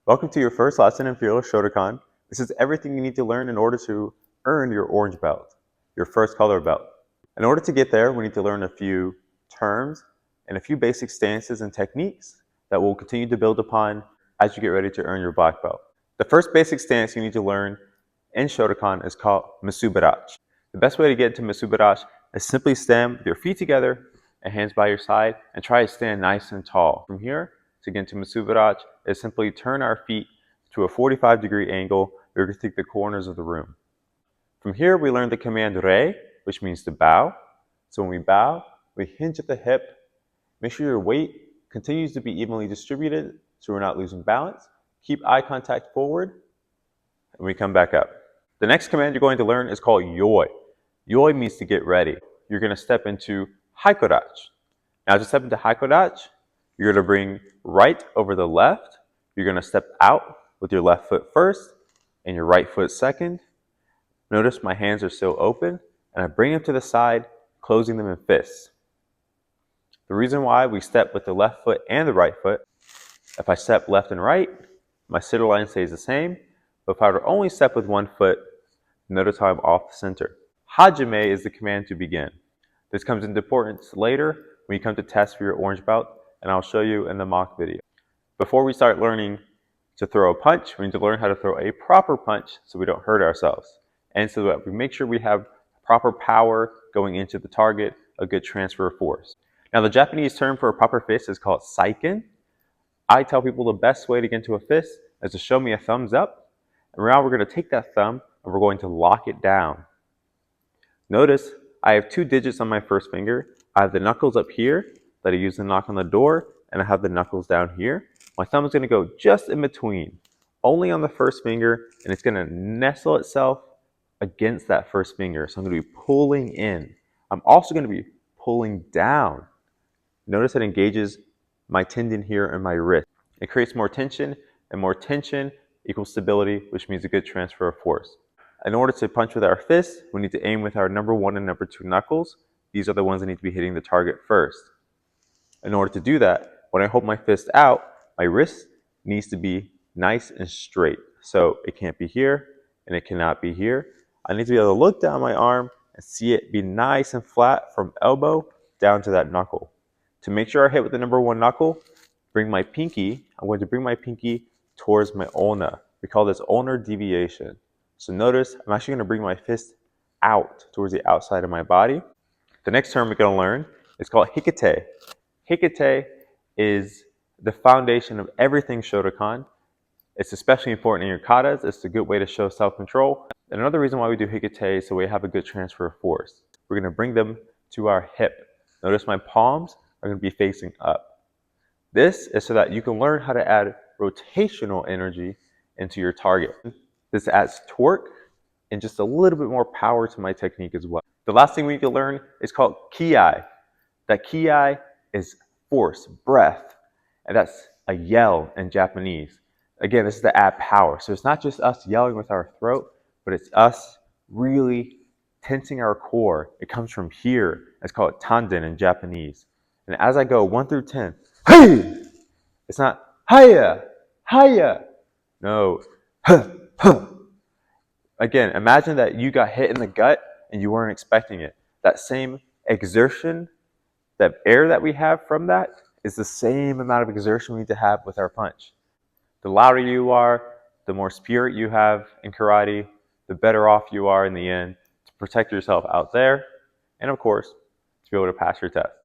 Welcome to your first lesson in Fearless Shotokan. This is everything you need to learn in order to earn your orange belt, your first color belt. In order to get there, we need to learn a few terms and a few basic stances and techniques that we'll continue to build upon as you get ready to earn your black belt. The first basic stance you need to learn in Shotokan is called Musubarachi. The best way to get into Musubarachi is simply stand with your feet together and hands by your side and try to stand nice and tall. From here, to get into Musubarachi is simply turn our feet to a 45-degree angle. We're going to take the corners of the room. From here, we learn the command Re, which means to bow. So when we bow, we hinge at the hip. Make sure your weight continues to be evenly distributed so we're not losing balance. Keep eye contact forward, and we come back up. The next command you're going to learn is called Yoi. Yoi means to get ready. You're going to step into Haikodachi. Now to step into Haikodachi, you're going to bring right over the left. You're going to step out with your left foot first and your right foot second. Notice my hands are still open, and I bring them to the side, closing them in fists. The reason why we step with the left foot and the right foot, if I step left and right, my center line stays the same. But if I were to only step with one foot, notice how I'm off the center. Hajime is the command to begin. This comes into importance later when you come to test for your orange belt, and I'll show you in the mock video. Before we start learning to throw a punch, we need to learn how to throw a proper punch so we don't hurt ourselves. And so that we make sure we have proper power going into the target, a good transfer of force. Now the Japanese term for a proper fist is called saiken. I tell people the best way to get into a fist is to show me a thumbs up. And now we're going to take that thumb and we're going to lock it down. Notice I have 2 digits on my first finger. I have the knuckles up here that I use to knock on the door, and I have the knuckles down here. My thumb is going to go just in between, only on the first finger, and it's going to nestle itself against that first finger. So I'm going to be pulling in. I'm also going to be pulling down. Notice it engages my tendon here in my wrist. It creates more tension, and more tension equals stability, which means a good transfer of force. In order to punch with our fists, we need to aim with our number 1 and number 2 knuckles. These are the ones that need to be hitting the target first. In order to do that, when I hold my fist out, my wrist needs to be nice and straight. So it can't be here, and it cannot be here. I need to be able to look down my arm and see it be nice and flat from elbow down to that knuckle. To make sure I hit with the number 1 knuckle, I'm going to bring my pinky towards my ulna. We call this ulnar deviation. So notice, I'm actually going to bring my fist out towards the outside of my body. The next term we're going to learn is called hikite. Hikite is the foundation of everything Shotokan. It's especially important in your katas. It's a good way to show self-control. And another reason why we do hikite is so we have a good transfer of force. We're going to bring them to our hip. Notice my palms are going to be facing up. This is so that you can learn how to add rotational energy into your target. This adds torque and just a little bit more power to my technique as well. The last thing we need to learn is called kiai. That kiai is force, breath, and that's a yell in Japanese. Again, this is to add power. So it's not just us yelling with our throat, but it's us really tensing our core. It comes from here. It's called tanden in Japanese. And as I go 1 through 10, hey! It's not hiya, hiya. No, huh, huh. Again, imagine that you got hit in the gut and you weren't expecting it. That same exertion, that air that we have from that is the same amount of exertion we need to have with our punch. The louder you are, the more spirit you have in karate, the better off you are in the end to protect yourself out there, and of course, to be able to pass your test.